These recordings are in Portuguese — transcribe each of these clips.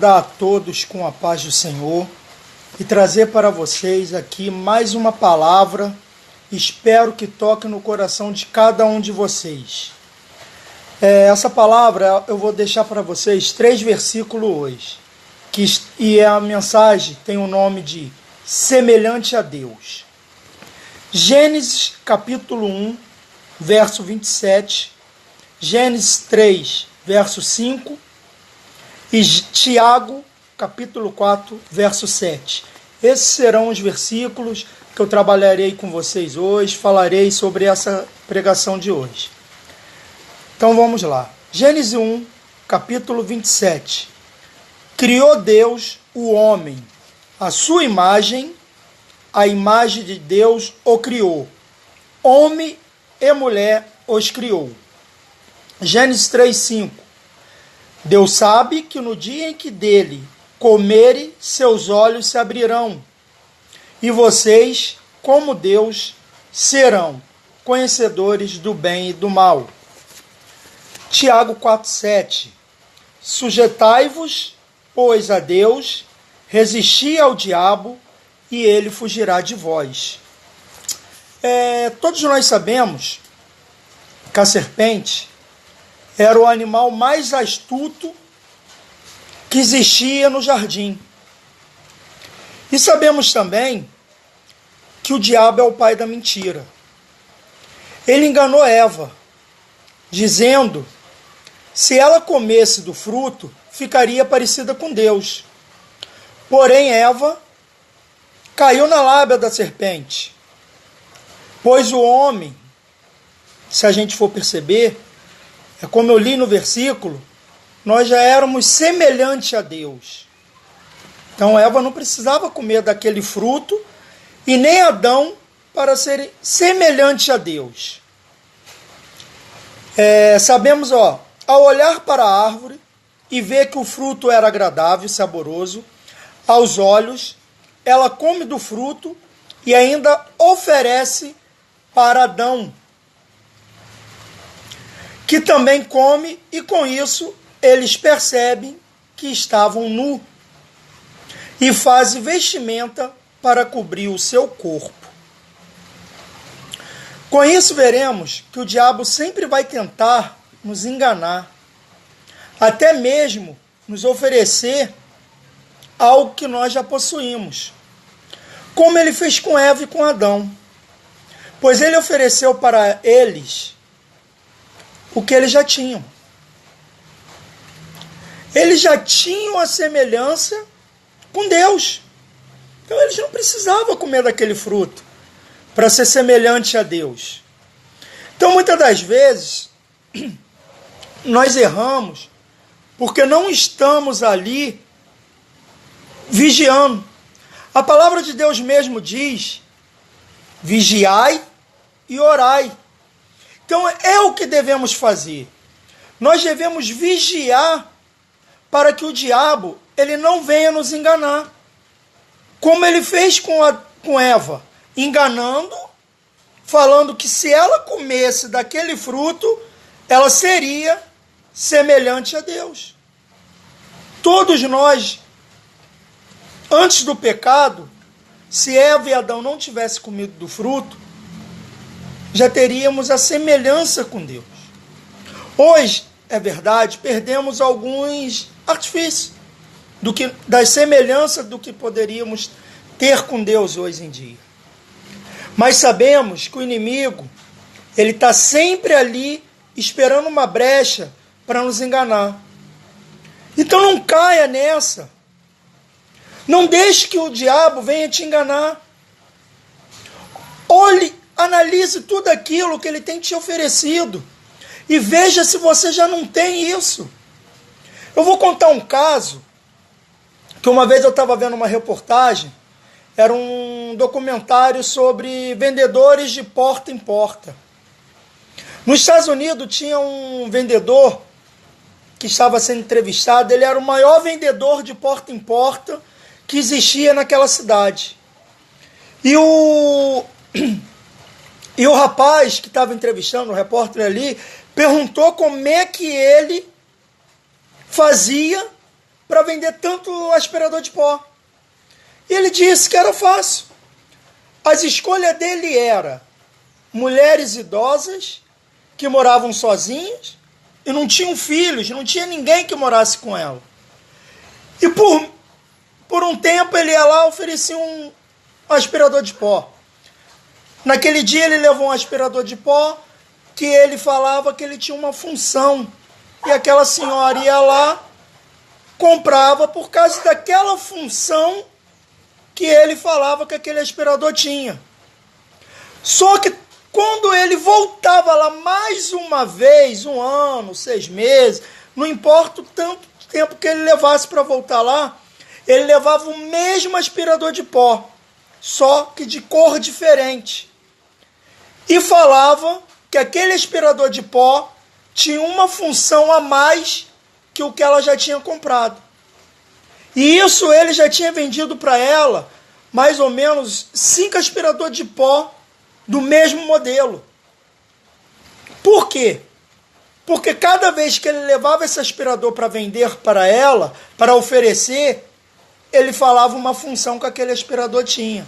Dar a todos com a paz do Senhor e trazer para vocês aqui mais uma palavra. Espero que toque no coração de cada um de vocês. Essa palavra eu vou deixar para vocês 3 versículos hoje. E a mensagem tem o nome de Semelhante a Deus. Gênesis capítulo 1, verso 27. Gênesis 3, verso 5. E Tiago, capítulo 4, verso 7. Esses serão os versículos que eu trabalharei com vocês hoje, falarei sobre essa pregação de hoje. Então vamos lá. Gênesis 1, capítulo 27. Criou Deus o homem, a sua imagem, a imagem de Deus o criou. Homem e mulher os criou. Gênesis 3, 5. Deus sabe que no dia em que dele comerem, seus olhos se abrirão, e vocês, como Deus, serão conhecedores do bem e do mal. Tiago 4,7. Sujeitai-vos, pois, a Deus, resisti ao diabo, e ele fugirá de vós. Todos nós sabemos que a serpente era o animal mais astuto que existia no jardim. E sabemos também que o diabo é o pai da mentira. Ele enganou Eva, dizendo se ela comesse do fruto, ficaria parecida com Deus. Porém, Eva caiu na lábia da serpente. Pois o homem, se a gente for perceber, como eu li no versículo, nós já éramos semelhantes a Deus. Então Eva não precisava comer daquele fruto e nem Adão para ser semelhante a Deus. Sabemos, ao olhar para a árvore e ver que o fruto era agradável e saboroso aos olhos, ela come do fruto e ainda oferece para Adão, que também come, e com isso eles percebem que estavam nus e fazem vestimenta para cobrir o seu corpo. Com isso veremos que o diabo sempre vai tentar nos enganar, até mesmo nos oferecer algo que nós já possuímos, como ele fez com Eva e com Adão, pois ele ofereceu para eles o que eles já tinham. Eles já tinham a semelhança com Deus. Então eles não precisavam comer daquele fruto para ser semelhante a Deus. Então muitas das vezes nós erramos porque não estamos ali vigiando. A palavra de Deus mesmo diz: vigiai e orai. Então é o que devemos fazer. Nós devemos vigiar para que o diabo ele não venha nos enganar. Como ele fez com Eva, enganando, falando que se ela comesse daquele fruto, ela seria semelhante a Deus. Todos nós, antes do pecado, se Eva e Adão não tivessem comido do fruto, já teríamos a semelhança com Deus. Hoje, é verdade, perdemos alguns artifícios das semelhanças do que poderíamos ter com Deus hoje em dia. Mas sabemos que o inimigo, ele está sempre ali esperando uma brecha para nos enganar. Então não caia nessa. Não deixe que o diabo venha te enganar. Olhe, analise tudo aquilo que ele tem te oferecido e veja se você já não tem isso. Eu vou contar um caso que uma vez eu estava vendo uma reportagem, era um documentário sobre vendedores de porta em porta. Nos Estados Unidos tinha um vendedor que estava sendo entrevistado, ele era o maior vendedor de porta em porta que existia naquela cidade. E o rapaz que estava entrevistando, o repórter ali, perguntou como é que ele fazia para vender tanto aspirador de pó? E ele disse que era fácil. As escolhas dele eram mulheres idosas que moravam sozinhas e não tinham filhos, não tinha ninguém que morasse com ela. E por um tempo ele ia lá e oferecia um aspirador de pó. Naquele dia ele levou um aspirador de pó que ele falava que ele tinha uma função. E aquela senhora ia lá, comprava por causa daquela função que ele falava que aquele aspirador tinha. Só que quando ele voltava lá mais uma vez, 1 ano, 6 meses, não importa o tanto tempo que ele levasse para voltar lá, ele levava o mesmo aspirador de pó, só que de cor diferente. E falava que aquele aspirador de pó tinha uma função a mais que o que ela já tinha comprado. E isso ele já tinha vendido para ela mais ou menos 5 aspiradores de pó do mesmo modelo. Por quê? Porque cada vez que ele levava esse aspirador para vender para ela, para oferecer, ele falava uma função que aquele aspirador tinha.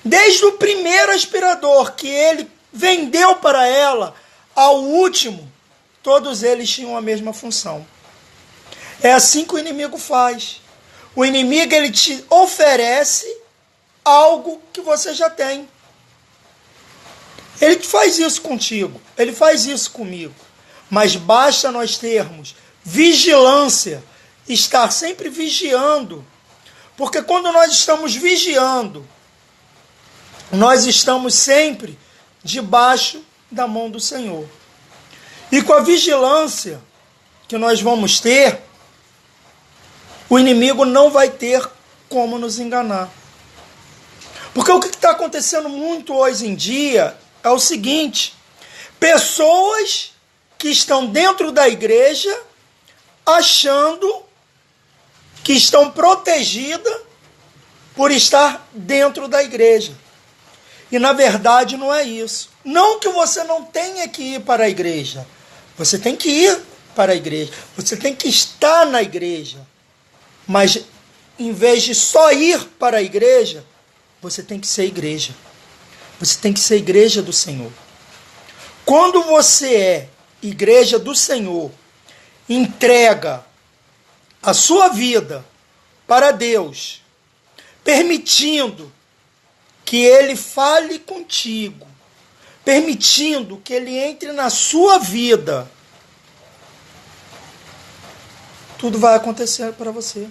Desde o primeiro aspirador que ele vendeu para ela ao último, todos eles tinham a mesma função. É assim que o inimigo faz. O inimigo, ele te oferece algo que você já tem. Ele faz isso contigo, ele faz isso comigo. Mas basta nós termos vigilância, estar sempre vigiando. Porque quando nós estamos vigiando, nós estamos sempre debaixo da mão do Senhor. E com a vigilância que nós vamos ter, o inimigo não vai ter como nos enganar. Porque o que está acontecendo muito hoje em dia é o seguinte: pessoas que estão dentro da igreja achando que estão protegidas por estar dentro da igreja. E na verdade não é isso. Não que você não tenha que ir para a igreja. Você tem que ir para a igreja. Você tem que estar na igreja. Mas em vez de só ir para a igreja, você tem que ser igreja. Você tem que ser igreja do Senhor. Quando você é igreja do Senhor, entrega a sua vida para Deus, permitindo que Ele fale contigo, permitindo que Ele entre na sua vida, tudo vai acontecer para você.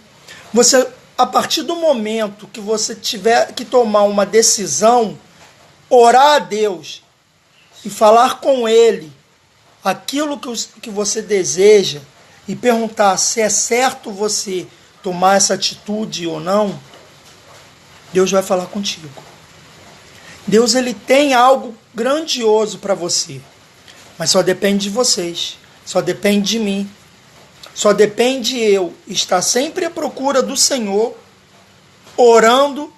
Você, a partir do momento que você tiver que tomar uma decisão, orar a Deus e falar com Ele aquilo que você deseja e perguntar se é certo você tomar essa atitude ou não, Deus vai falar contigo. Deus, ele tem algo grandioso para você, mas só depende de vocês, só depende de mim, só depende eu estar sempre à procura do Senhor, orando,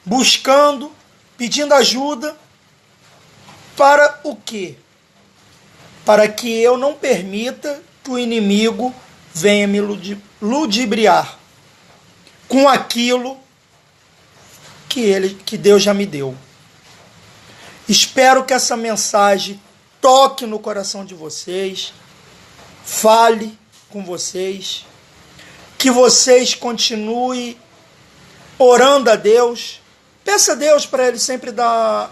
buscando, pedindo ajuda. Para o quê? Para que eu não permita que o inimigo venha me ludibriar com aquilo que Deus já me deu. Espero que essa mensagem toque no coração de vocês, fale com vocês, que vocês continuem orando a Deus. Peça a Deus para Ele sempre dar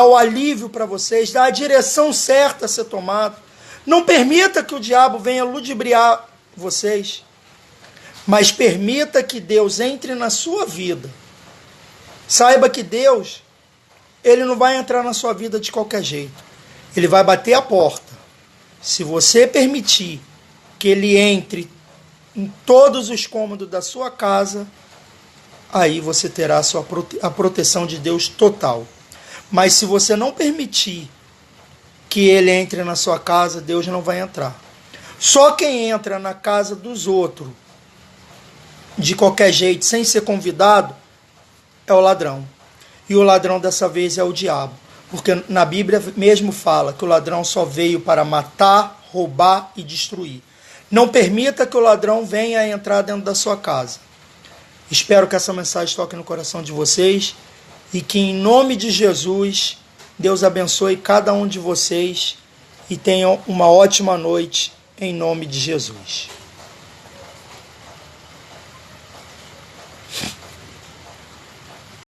o alívio para vocês, dar a direção certa a ser tomada. Não permita que o diabo venha ludibriar vocês, mas permita que Deus entre na sua vida. Saiba que Deus, Ele não vai entrar na sua vida de qualquer jeito. Ele vai bater a porta. Se você permitir que Ele entre em todos os cômodos da sua casa, aí você terá a proteção de Deus total. Mas se você não permitir que Ele entre na sua casa, Deus não vai entrar. Só quem entra na casa dos outros de qualquer jeito, sem ser convidado, é o ladrão. E o ladrão dessa vez é o diabo. Porque na Bíblia mesmo fala que o ladrão só veio para matar, roubar e destruir. Não permita que o ladrão venha entrar dentro da sua casa. Espero que essa mensagem toque no coração de vocês e que, em nome de Jesus, Deus abençoe cada um de vocês e tenham uma ótima noite, em nome de Jesus.